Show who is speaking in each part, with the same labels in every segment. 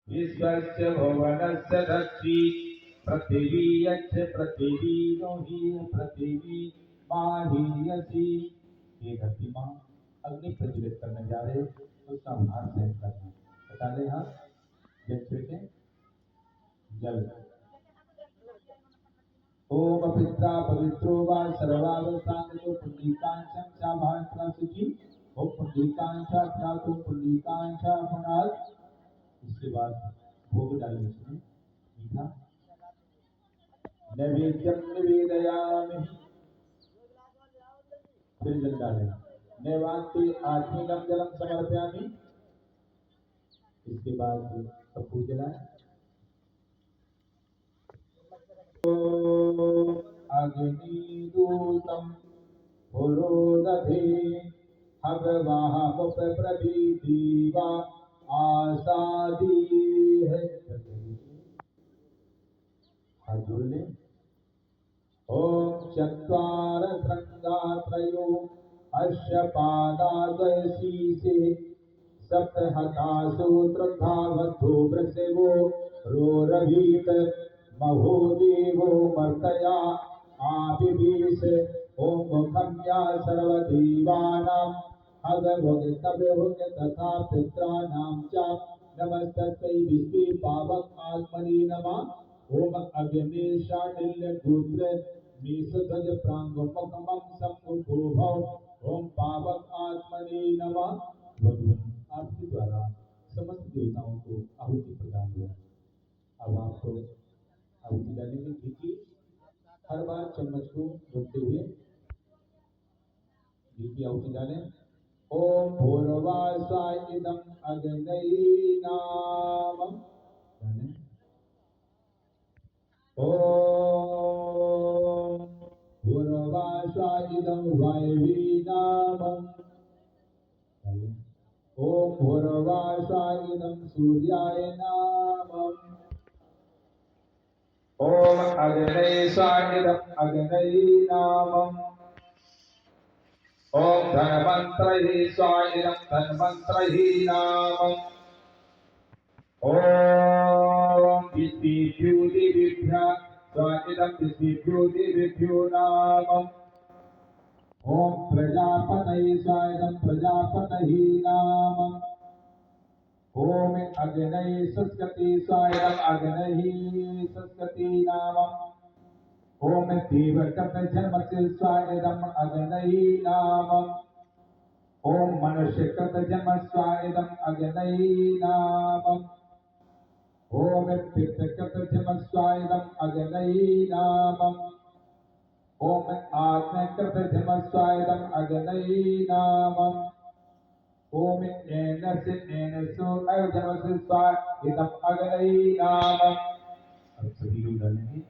Speaker 1: विश्वस्य भुवनस्य धक्षी पृथिवी यच्च पृथिवी नो हि पृथिवी माहीयसी। ये धरती माँ अग्नि प्रज्वलित करने जा रहे, उसका भार सहन करना। बता दे हाँ, के जल। ओम पित्रा पवित्रो वा सर्वावस्थांतो पुंडीकांशं चाभांत्रा शुचि। ओम पुंडीकांशा प्रातो पुंडीकांशा पुनात्। इसके बाद भोग डालिए इसमें मीठा। नैवेद्यम निवेदयामि। फिर जल डालें। नैवान्ते आत्मीयम जलम समर्पयामि। इसके बाद कपूर जलाएं। अग्निदूतम पुरोदधे हव्वामुप प्रभीतिवा आसादी है। हाथ जोड़ लें। ओम चत्वार श्रृंगा त्रयो अश्य पादादशीसे सप्तहतासूत्रधावतो वृषभो रोरभीत महोदेवो मर्तया आबिभीष। ओम मुखं या सर्वदेवानां हगभुग तथा पित्राणां च नमस्तस्यै विष्णु पावक आत्मने नमः। ओम अग्ने शांडिल्य गोत्र मेषध्वज प्रांगमुखमं सम्मुखो भव। ओम पावक आत्मने नमः। भगवान आपके द्वारा समस्त देवताओं को आहुति प्रदान हुआ। अब आपको आहुति डालने में घी हर बार चम्मच को धोते हुए घी की आहुति डालें। ओम भूर्वासाय इदं अग्नयीनामं डालें। ओम भूर्वासाय इदं वायवीनामं डालें। ओम भूर्वासाय इदं सूर्याय नामम्। ओम अग्नेशाय इदं अग्नयीनामम्। ओम धन्वंतरीशाय इदं धन्वंतरीनामम्। ओम विष्णुभ्यो देवेभ्यः स्वाहा इदं विष्णुभ्यो देवेभ्यो नामम्। ओम प्रजापतये इदं प्रजापतये नामम्। ओम अग्नये सस्कते इदं अग्नये सस्कते नामम्। ओम देवकत जन्मस्य इदं अग्नये नामम्। ओम मनुष्यकृत जन्मस्य इदं अग्नये नामम्। ओम पितृकृत जन्मस्य इदं अग्नये नामम्। ओम आत्मकृत जन्मस्य इदं अग्नये नामम्। ओम एनस्य एनसो जन्मस्य इदं अग्नये नामम्। अब सभी लोग डालेंगे।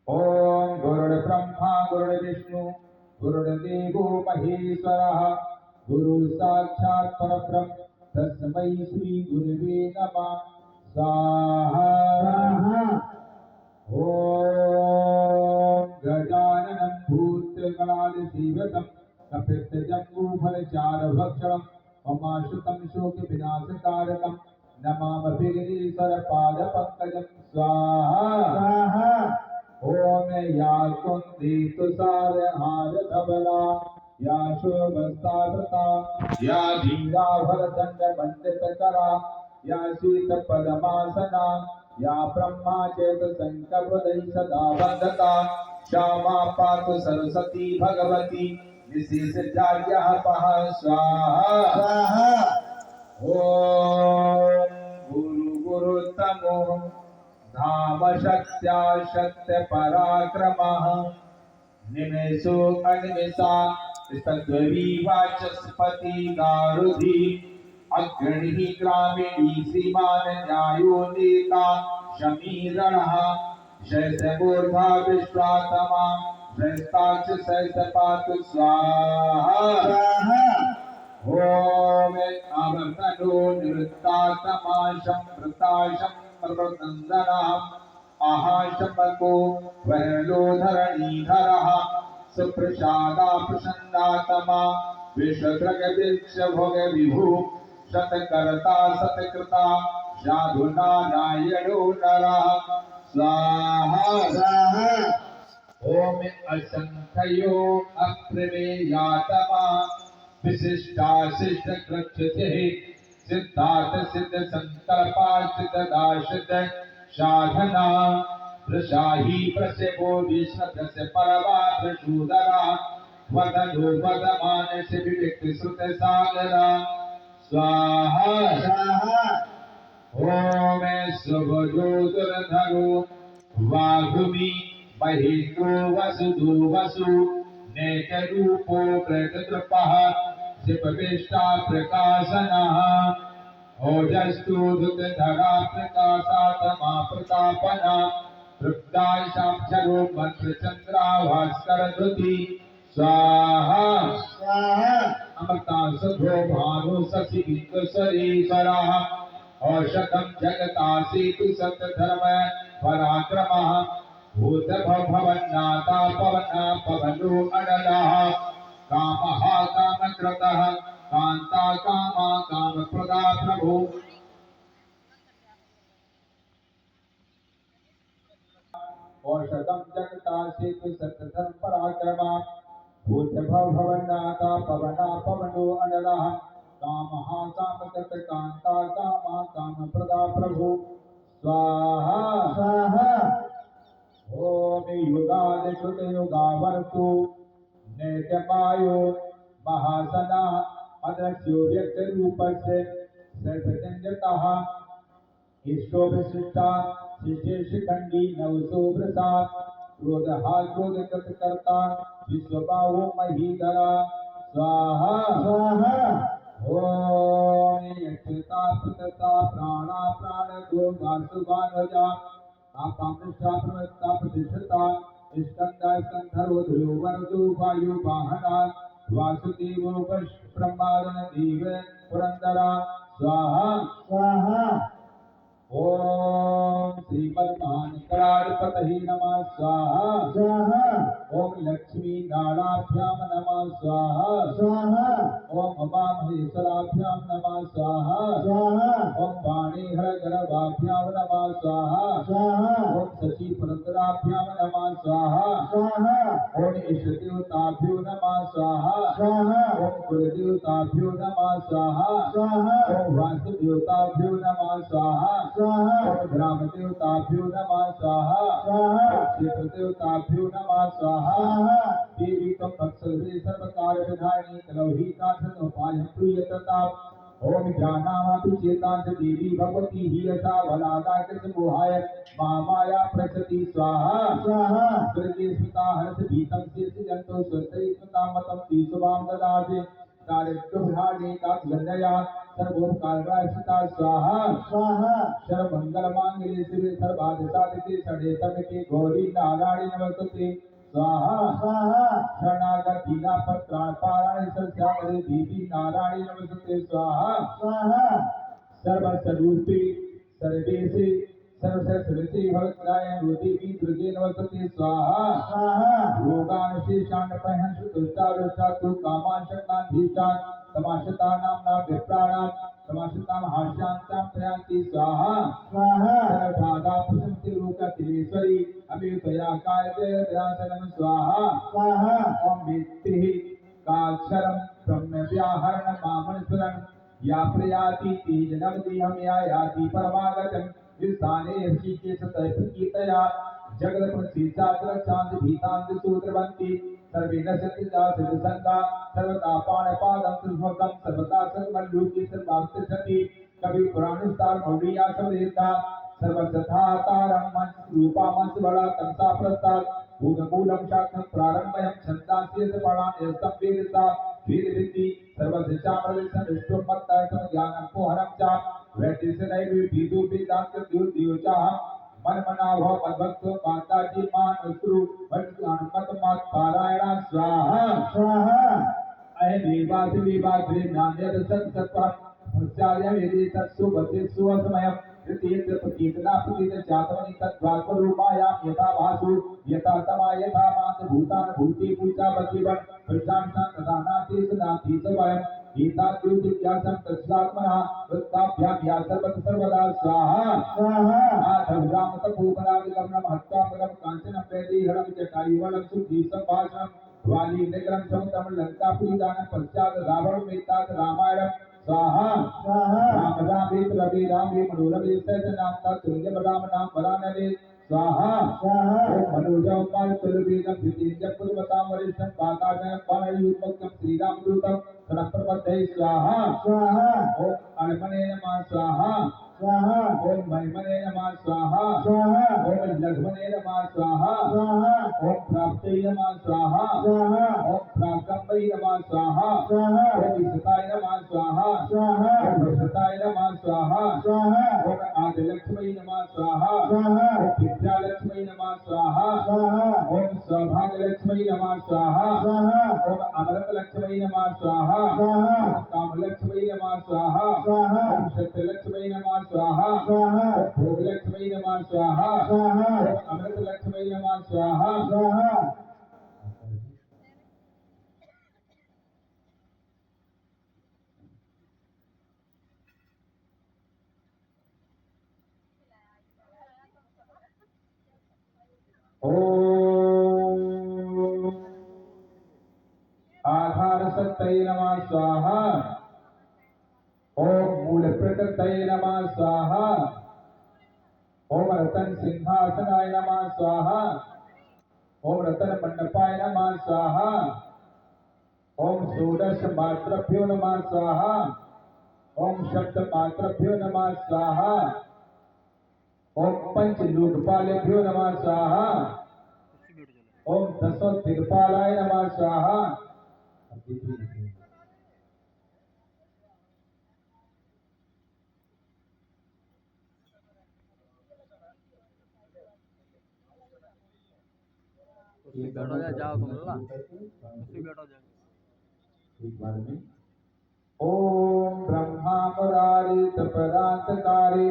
Speaker 1: ओम गुरुर्ब्रह्मा गुरुर्विष्णु गुरुर्देवो महेश्वरः गुरु साक्षात् परब्रह्म तस्मै श्री गुरुवे नमः। स्वाहा। ओम गजाननं भूतगणाधिसेवितं कपित्थजम्बूफलचारुभक्षणं ममाश्रितं शोकविनाशकारकं नमामि विघ्नेश्वरपादपङ्कजं। स्वाहा। ओम या कुंदी तुषारहार धवला या शोभस्तावृता या धीराभरदंड मंडितकरा या शीत पद्मासना या ब्रह्मा चेत संकल्पदयि सदा वन्दता श्यामा पातु सरस्वती भगवती निशेषजाड्यः पः। स्वाहा। ओम गुरु गुरुतमो धाम शक्त्या शक्ति पराक्रमः निमेषो अनिमेषा तद्विवाचस्पति गारुधि अग्रणी ग्रामीणी श्रीमान न्यायो नेता शमीरणः शैशमूर्धा विश्वात्मा श्रेष्ठाक्ष शैश पातु। स्वाहा। ओम आवर्तनो निवृत्तात्माशं वृताशं प्रवृतन्दनाम् आहाशमको वरलोधरणीधरः सुप्रसादा प्रसन्नात्मा विश्वग्रगदीक्ष भोग विभु शतकर्ता सतकृता साधुनारायणो नरः स्वाहा स्वाहा ओम असंख्यो अप्रमेयात्मा विशिष्टा शिष्ट कृच्छ्रे सिद्धार्थ सिद्ध संकल्पा सिद्धाशित साधना प्रसाही प्रसेवो विष्णु प्रसे परवा प्रसूदरा वदनु वदमान से विविक्त श्रुत सागरा स्वाहा स्वाहा ओम शुभजोतरधरो वाघुमि महेन्द्रो वसुधो वसु नेतरूपो प्रकृतृपः शिवविष्टा प्रकाशनः ओजस्तु धरा प्रकाशात्मा प्रतापना तृप्ताशाक्षरो मंत्रचंद्रा भास्कर धुति स्वाहा स्वाहा अमृता सभो भानु शशि बिंदुसरीश्वरः औषधम जगतासीतु सत्यधर्म पराक्रमः भूतभवन्नाथा पवना पवनो अनलः कामः कामकृतः कान्ता कामा कामप्रदा प्रभु औषधम जगतासीतु सत्यधर्म पराक्रमः भूतभवन्नाथा पवना पवनो अनलः कामः कामकृत कान्ता कामा कामप्रदा प्रभु स्वाहा स्वाहा ओम युगादि कृत युगावर्तु नैत्यमायो महासना अदस्यो व्यक्त रूपस्य सर्वजन्यतः ईश्वो विशिष्टा शिशेष खंडी नवसो प्रसाद क्रोधहा क्रोधकृत कर्ता विश्वबाहो महीधरा स्वाहा स्वाहा ओम यक्षता पुतता प्राणा प्राण गो वासुवानजा आपामृष्टा प्रवृत्ता प्रतिष्ठता स्कंदा स्कंधरो ध्रुव वरदो वायु वाहना वासुदेवो ब्रह्मादन देव पुरंदरा स्वाहा स्वाहा ओम श्रीमन्महानिकराधिपतये नमः स्वाहा स्वाहा ओम लक्ष्मी नाराभ्यां नमः स्वाहा स्वाहा ओम उमामहेश्वराभ्यां नमः स्वाहा स्वाहा ओम वाणीहरगर्भाभ्यां नमः स्वाहा स्वाहा ओम शशि पुरंदराभ्यां नमः स्वाहा स्वाहा ओम इष्टदेवताभ्यो नमः स्वाहा स्वाहा ओम कुलदेवताभ्यो नमः स्वाहा स्वाहा ओम वासुदेवताभ्यो नमः स्वाहा स्वाहा ओम ग्राम देवताभ्यो नमः स्वाहा स्वाहा क्षेत्र देवताभ्यो नमः स्वाहा देवी तम भक्सर्वे सर्वकार विधायिनी कलौही कांचन उपायं प्रियतता ओम ज्ञानामपि चेतांच देवी भगवती ही यथा बलादा कृष्ण मोहाय माया प्रकृति स्वाहा स्वाहा स्वर्गे स्मिता हर्ष भीतम शेष जंतो स्वर्तै स्मिता मतम तीसुवाम ददाति कार्यक्रमहानि काक्षगंधया सर्वोपकारवासिता स्वाहा स्वाहा सर्वमंगल मांगल्ये शिवे सर्वार्थसाधिके षडेतमिके गौरी नारायणी नमस्तुते स्वाहा स्वाहा शरणागतिना पत्राण पारायण सत्यावरे देवी नारायणी नमस्तुते स्वाहा स्वाहा सर्वस्वरूपे सर्वेशे सर्वस्वरूपे भवत्यायं देवी दुर्गे नमस्तुते स्वाहा स्वाहा रोगान शेषान पहंस दुष्टारुष्टा तु कामान शक्तान भीषान तमाशता नामना विप्राणां तमाशतां हास्यांतां प्रयांति स्वाहा स्वाहा सर्वदादा प्रसन्ति लोकतिलेश्वरी अमितया कायते व्यासनं स्वाहा स्वाहा ओम वित्तिः काक्षरं ब्रह्मव्याहरण मामनस्वरं या प्रयाति तेजनवति हम या याति परमागतं विस्थाने ऋषिकेश तैप्रकीर्तया जगत प्रसीचात्र शांति भीतांत सूत्रवंती सर्वे नशति जासित संगा सर्वदा पाणपादं त्रिभुवं सर्वदा सर्वमल्लुकी सर्वार्थ सति कवि पुराण स्तार मौलिया सवेदा सर्वसथा तारं मंच रूपा मंच बड़ा तंसा प्रस्ताद भूतमूलं शाखं प्रारंभयं छन्दांस्य पढ़ान यस्तम वेदता वेद विद्धि सर्वशिक्षामृतं विष्णु मत्ता ज्ञानं पोहरं च वैदिशनैव विदु वेदांत द्योचा मन मनाभ मद्भक्तो माता जी मान श्रु मत मत पारायण स्वाहा स्वाहा अय देवास विवाग्रे नान्यद सत सत्वं भस्यायं यदि तत्सु भते सुवसमयं तृतीय प्रतीतना प्रतीत जातवनि तद्वाक्रूपायां यथा भासु यथा तमा यथा मान भूतान भूति पूजा बसीवन प्रशांत तदानाति सदाति स्वयं गीता द्युतिव्यासं तस्यात्मनः वृत्ताभ्यां या सर्वदा स्वाहा स्वाहा आधव्याम तपोपराविकर्णं हत्वापरं काञ्चनं वैदेहरं जटायुवलं सुधीसंभाषणं वाली निग्रहं समतं लंकापुरीदानं पश्चात् रावणमेतात् रामायणं स्वाहा स्वाहा राम रामेत रवि रामे मनोरमे सहजनाम तुल्यम राम नाम वरानने स्वाहा स्वाहा ओम मनोजम पाल तुलबीजम जितेन्द्र पुरवताम वरिष्ठं पाताजन पाणयुग्मकं श्रीरामदूतं सनप्रपद्धे स्वाहा स्वाहा ओम अणमने नमः स्वाहा स्वाहा ओम महिमने नमः स्वाहा स्वाहा ओम लघ्मने नमः स्वाहा स्वाहा ओम प्राप्ते नमः स्वाहा स्वाहा ओम प्राकंबे नमः स्वाहा स्वाहा ओम विसताय नमः स्वाहा स्वाहा ओम विसताय नमः स्वाहा स्वाहा ओम आदिलक्ष्मी नमः स्वाहा स्वाहा ओम विद्यालक्ष्मी नमः स्वाहा स्वाहा ओम सौभाग्यलक्ष्मी नमः स्वाहा स्वाहा ओम अमृतलक्ष्मी नमः स्वाहा स्वाहा ओम कामलक्ष्मी नमः स्वाहा स्वाहा ओम सत्यलक्ष्मी नमः स्वाहा स्वाहा भोगलक्ष्मी नमः स्वाहा स्वाहा अमृतलक्ष्मी नमः स्वाहा स्वाहा ओम आधार सत्तये नमः स्वाहा ओम मूल प्रकृतये नमः स्वाहा ओम रतन सिंहासनाय नमः स्वाहा ओम रतन मंडपाय नमः स्वाहा ओम षोडश मात्रभ्यो नमः स्वाहा ओम शब्द मात्रभ्यो नमः स्वाहा ओम पंच लोकपालेभ्यो नमः स्वाहा ओम दशो दिक्पालाय नमः स्वाहा
Speaker 2: बैठो जाओ तुम ना बैठो जाओ
Speaker 1: एक बार में ओम ब्रह्मा मुरारी तपरांतकारी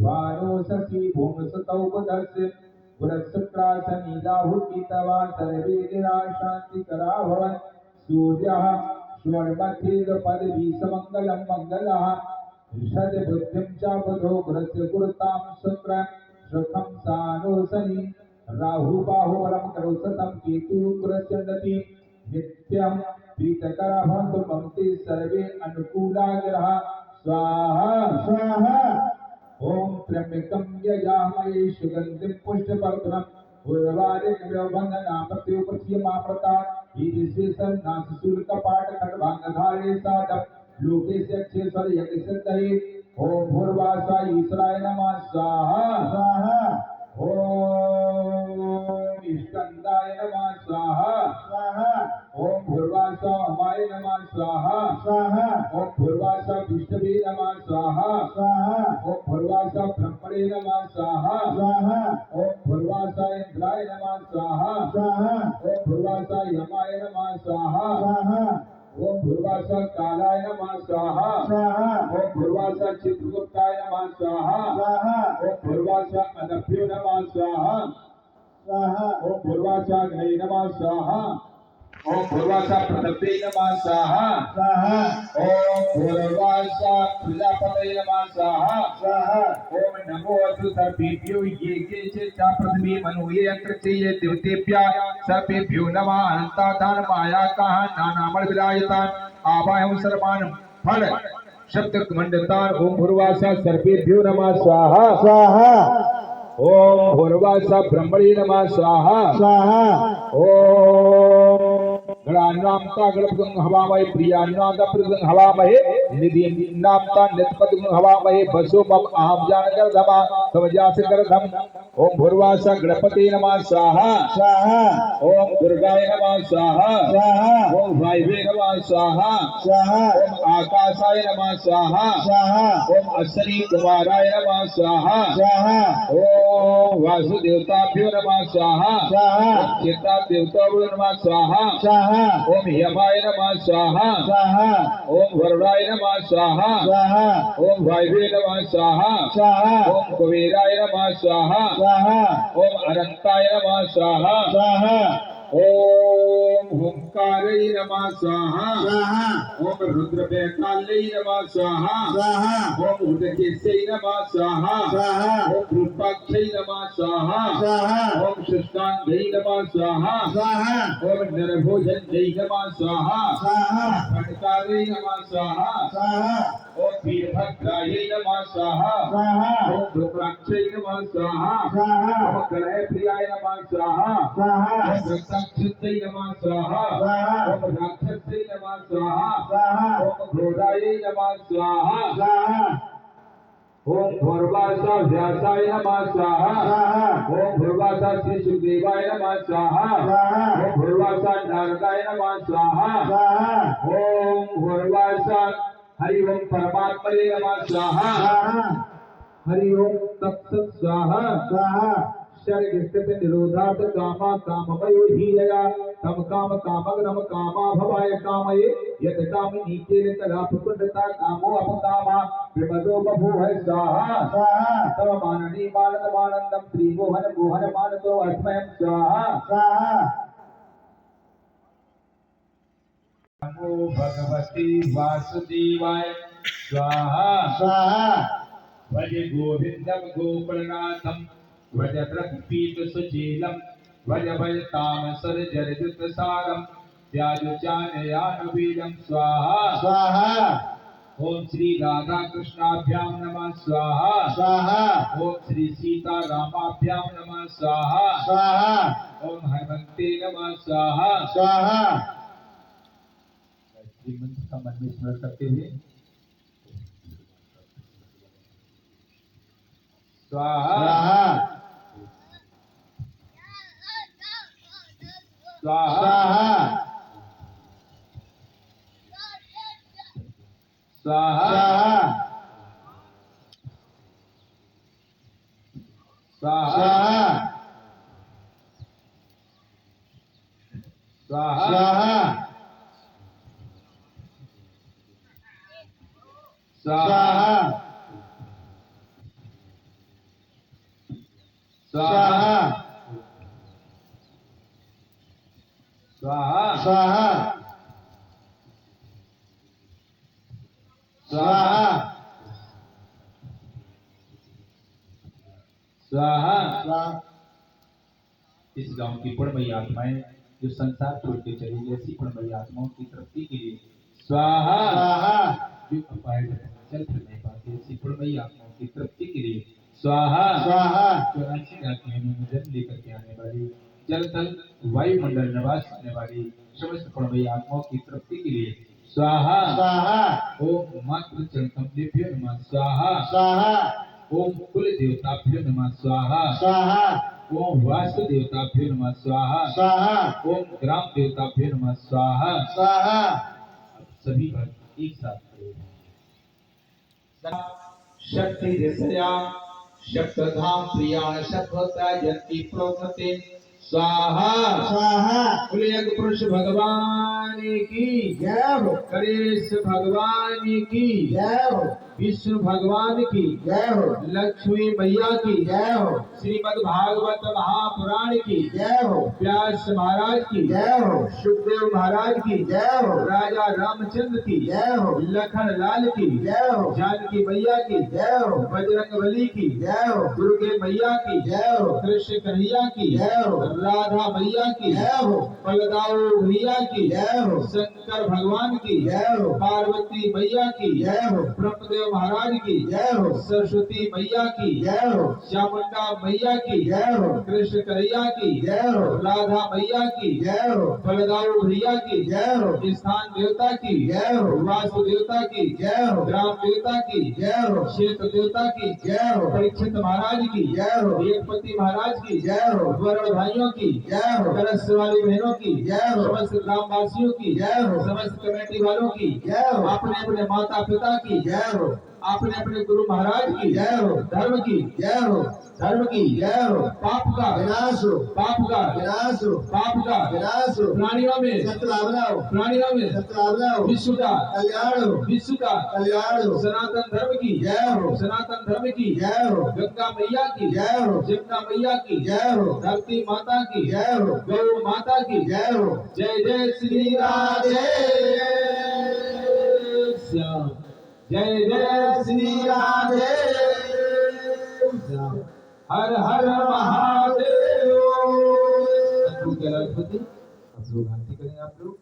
Speaker 1: वानो शशि भूमसुतौ बुधस्य गुरशुक्रासनी राहुकीतवा सर्वे गिरा शांतिकरा भवन सूर्यः स्वर्णमध्ये पदवी समंगलम मंगलः ऋषद बुद्धिं च बुधो गुरस्य गुरुतां शुक्र सुखं सानो शनि राहु बाहु बलम करोसतम केतु गुरचंदति नित्यं प्रीतकरा भवन्तु ममते सर्वे अनुकूला ग्रह स्वाहा स्वाहा ओम त्र्यंबकं यजामहे सुगंधिं पुष्टवर्धनम् उर्वारुकमिव बन्धनापत्युपचियमामृता ईदृशेषं नासशूलकपाट खड्गाङ्गधारे साधं लोकेशक्षेश्वर यज्ञसिद्धये ओम भूर्वासा ईश्वराय नमः स्वाहा स्वाहा ओम स्कंदाय नमः स्वाहा स्वाहा ओम भूर्वासा अमाय नमः स्वाहा स्वाहा ओम भूर्वासा विष्णवे नमः स्वाहा स्वाहा ओम भूर्वासा ब्रह्मणे नमः स्वाहा स्वाहा ओम भूर्वासा इंद्राय नमः स्वाहा स्वाहा ओम भूर्वासा यमाय नमः स्वाहा स्वाहा ओम भूर्वासा कालाय नमः स्वाहा स्वाहा ओम भूर्वासा चित्रगुप्ताय नमः स्वाहा स्वाहा ओम भूर्वासा अनभ्यो नमः स्वाहा स्वाहा ओम भूर्वासा अग्नये नमः स्वाहा ओम भूर्वासा पृथ्वी नमः स्वाहा स्वाहा ओम भूर्वासा प्रजापतये नमः स्वाहा स्वाहा ओम नमो अस्तु सर्वेभ्यो ये के च पृथ्वी मनो ये अंतरिक्षे ये देवतेभ्यः सर्वेभ्यो नमः अनंतादान माया कहा नानामल विराजतान आवाहं सर्वान् फल शब्द मंडतान ओम भूर्वासा सर्वेभ्यो नमः स्वाहा स्वाहा ओम भूर्वासा ब्रह्मणे नमः स्वाहा स्वाहा ओम गणानामता गणपतिं हवामहे प्रियानामता प्रियं हवामहे निधिनामता नित्यपतिं हवामहे वसो मम अहं जानकर्धमा समजासकर्धम ओम भूर्वासा गणपते नमः स्वाहा स्वाहा ओम दुर्गाय नमः स्वाहा स्वाहा ओम वायवे नमः स्वाहा स्वाहा ओम आकाशाय नमः स्वाहा स्वाहा ओम अश्वनी कुमाराय नमः स्वाहा स्वाहा ओम वासुदेवताभ्यो नमः स्वाहा स्वाहा ओम चित्ता देवताभ्यो नमः स्वाहा स्वाहा ओम यमाय नमः स्वाहा स्वाहा ओम वरुणाय नमः स्वाहा स्वाहा ओम वायवे नमः स्वाहा स्वाहा ओम कुबेराय नमः स्वाहा स्वाहा ओम अनंताय नमः स्वाहा स्वाहा ओम ओंकारै नमः स्वाहा
Speaker 3: स्वाहा
Speaker 1: ओम रुद्रबैताल्यै नमः स्वाहा
Speaker 3: स्वाहा
Speaker 1: ओम उदकेशै नमः स्वाहा
Speaker 3: स्वाहा
Speaker 1: ओम रूपाक्षै नमः स्वाहा
Speaker 3: स्वाहा
Speaker 1: ओम शुष्कांगै नमः स्वाहा
Speaker 3: स्वाहा
Speaker 1: ओम नरभोजन्यै नमः स्वाहा
Speaker 3: स्वाहा
Speaker 1: खड्कारै नमः स्वाहा
Speaker 3: स्वाहा
Speaker 1: ओम वीरभद्रायै नमः स्वाहा
Speaker 3: स्वाहा
Speaker 1: ओम रुद्राक्षै नमः स्वाहा
Speaker 3: स्वाहा
Speaker 1: ओम कलहप्रियाय नमः स्वाहा
Speaker 3: स्वाहा
Speaker 1: ओम रक्ताक्षित्यै नमः स्वाहा
Speaker 3: स्वाहा
Speaker 1: ओम राक्षस्यै नमः स्वाहा
Speaker 3: स्वाहा
Speaker 1: ओम घोरायै नमः स्वाहा
Speaker 3: स्वाहा
Speaker 1: ओम भूर्वासा व्यासाय नमः स्वाहा
Speaker 3: स्वाहा
Speaker 1: ओम भूर्वासा श्री सुखदेवाय नमः स्वाहा
Speaker 3: स्वाहा
Speaker 1: ओम भूर्वासा नारदाय नमः स्वाहा
Speaker 3: स्वाहा
Speaker 1: ओम भूर्वासा हरि ओम परमात्मने नमः स्वाहा
Speaker 3: स्वाहा
Speaker 1: हरि ओम तत्सत् स्वाहा
Speaker 3: स्वाहा
Speaker 1: शर्ग स्थित निरोधार्थ कामा काममयो हीयया तम काम कामग्रम कामा भवाय कामये यत काम नीचे कला पुकुंडता कामो अपकामा विमदो बभूव स्वाहा
Speaker 3: स्वाहा
Speaker 1: तव माननी मानद मानंदम त्रिमोहन मोहन मानदो अस्मयं स्वाहा
Speaker 3: स्वाहा
Speaker 1: नमो भगवते वासुदेवाय स्वाहा
Speaker 3: स्वाहा
Speaker 1: भज गोविंदम गोकुलनाथम भज द्रक्पीत सुशीलम भज भज तामसर जरजुत सारम त्याजुचानयानुवीरम स्वाहा
Speaker 3: स्वाहा
Speaker 1: ओम श्री राधा कृष्णाभ्याम नमः स्वाहा
Speaker 3: स्वाहा
Speaker 1: ओम श्री सीता रामाभ्याम नमः स्वाहा
Speaker 3: स्वाहा
Speaker 1: ओम हनुमते नमः स्वाहा
Speaker 3: स्वाहा
Speaker 1: श्री मंत्र का मन में स्मरण करते हुए स्वाहा
Speaker 3: स्वाहा
Speaker 1: स्वाहा
Speaker 3: स्वाहा
Speaker 1: स्वाहा स्वाहा
Speaker 3: स्वाहा
Speaker 1: स्वाहा
Speaker 3: स्वाहा
Speaker 1: स्वाहा
Speaker 3: स्वाहा
Speaker 1: स्वाहा
Speaker 3: स्वाहा
Speaker 1: इस गांव की पुण्यमयी आत्माएं जो संसार छोड़ के चली गई ऐसी पुण्यमयी आत्माओं की तृप्ति के लिए स्वाहा
Speaker 3: स्वाहा
Speaker 1: जो अपाय चल फिर नहीं पाती ऐसी पुण्यमयी आत्माओं की तृप्ति के लिए स्वाहा
Speaker 3: स्वाहा
Speaker 1: 84 रात्रियों में जन्म लेकर के आने वाली जल थल वायुमंडल निवास करने वाली समस्त पुण्यमयी आत्माओं की तृप्ति के लिए स्वाहा
Speaker 3: स्वाहा
Speaker 1: ओम मातृ चरण कमलेभ्यो नमः स्वाहा
Speaker 3: स्वाहा
Speaker 1: ओम कुल देवताभ्यो नमः स्वाहा
Speaker 3: स्वाहा
Speaker 1: ओम वास्तु देवताभ्यो नमः स्वाहा
Speaker 3: स्वाहा
Speaker 1: ओम ग्राम देवताभ्यो नमः स्वाहा
Speaker 3: स्वाहा
Speaker 1: सभी भक्त एक साथ करें शक्ति दिशया शक्तधाम प्रियाण शक्वता जंती प्रोमते स्वाहा
Speaker 3: स्वाहा
Speaker 1: कुलयज्ञ पुरुष भगवान की
Speaker 3: जय हो
Speaker 1: गणेश भगवान की
Speaker 3: जय हो
Speaker 1: विष्णु भगवान की
Speaker 3: जय हो
Speaker 1: लक्ष्मी मैया की
Speaker 3: जय हो
Speaker 1: श्रीमद् भागवत महापुराण की
Speaker 3: जय हो
Speaker 1: व्यास महाराज की
Speaker 3: जय हो
Speaker 1: सुखदेव महाराज की
Speaker 3: जय हो
Speaker 1: राजा रामचंद्र की
Speaker 3: जय हो
Speaker 1: लखन लाल की
Speaker 3: जय हो
Speaker 1: जानकी मैया की
Speaker 3: जय हो
Speaker 1: बजरंग बली की
Speaker 3: जय हो
Speaker 1: दुर्गे मैया की
Speaker 3: जय हो
Speaker 1: कृष्ण कन्हैया की
Speaker 3: जय हो
Speaker 1: राधा मैया की
Speaker 3: जय हो
Speaker 1: बलदाऊ भैया की
Speaker 3: जय हो
Speaker 1: शंकर भगवान की
Speaker 3: जय हो
Speaker 1: पार्वती मैया की
Speaker 3: जय हो
Speaker 1: ब्रह्मदेव महाराज की
Speaker 3: जय हो
Speaker 1: सरस्वती मैया की
Speaker 3: जय हो
Speaker 1: चामुंडा मैया की
Speaker 3: जय हो
Speaker 1: कृष्ण कन्हैया की
Speaker 3: जय हो
Speaker 1: राधा मैया की
Speaker 3: जय हो
Speaker 1: बलदाऊ भैया की
Speaker 3: जय हो
Speaker 1: स्थान देवता की
Speaker 3: जय हो
Speaker 1: वास्तु देवता की
Speaker 3: जय हो
Speaker 1: ग्राम देवता की
Speaker 3: जय हो
Speaker 1: क्षेत्र देवता की
Speaker 3: जय हो
Speaker 1: परीक्षित महाराज की
Speaker 3: जय हो
Speaker 1: एकपति महाराज की
Speaker 3: जय हो
Speaker 1: वर्ण भाइयों की
Speaker 3: जय हो
Speaker 1: कलश वाली बहनों की
Speaker 3: जय हो
Speaker 1: समस्त ग्रामवासियों की
Speaker 3: जय हो
Speaker 1: समस्त कमेटी वालों की
Speaker 3: जय हो
Speaker 1: अपने अपने माता पिता की
Speaker 3: जय हो
Speaker 1: आपने अपने गुरु महाराज की
Speaker 3: जय हो
Speaker 1: धर्म की
Speaker 3: जय हो
Speaker 1: धर्म की
Speaker 3: जय हो
Speaker 1: पाप का
Speaker 3: विनाश हो
Speaker 1: पाप का
Speaker 3: विनाश हो
Speaker 1: पाप का
Speaker 3: विनाश हो
Speaker 1: प्राणियों में
Speaker 3: सतलावना हो
Speaker 1: प्राणियों में
Speaker 3: सतलावना हो
Speaker 1: विश्व का
Speaker 3: कल्याण हो
Speaker 1: विश्व का
Speaker 3: कल्याण हो
Speaker 1: सनातन धर्म की
Speaker 3: जय हो
Speaker 1: सनातन धर्म की
Speaker 3: जय हो
Speaker 1: गंगा मैया की
Speaker 3: जय हो
Speaker 1: जमुना मैया की
Speaker 3: जय हो
Speaker 1: धरती माता की
Speaker 3: जय हो
Speaker 1: गौ माता की
Speaker 3: जय हो
Speaker 1: जय जय श्री राधे श्याम जय जय श्री राधे श्याम हर हर महादेव। शांति करेंगे आप लोग।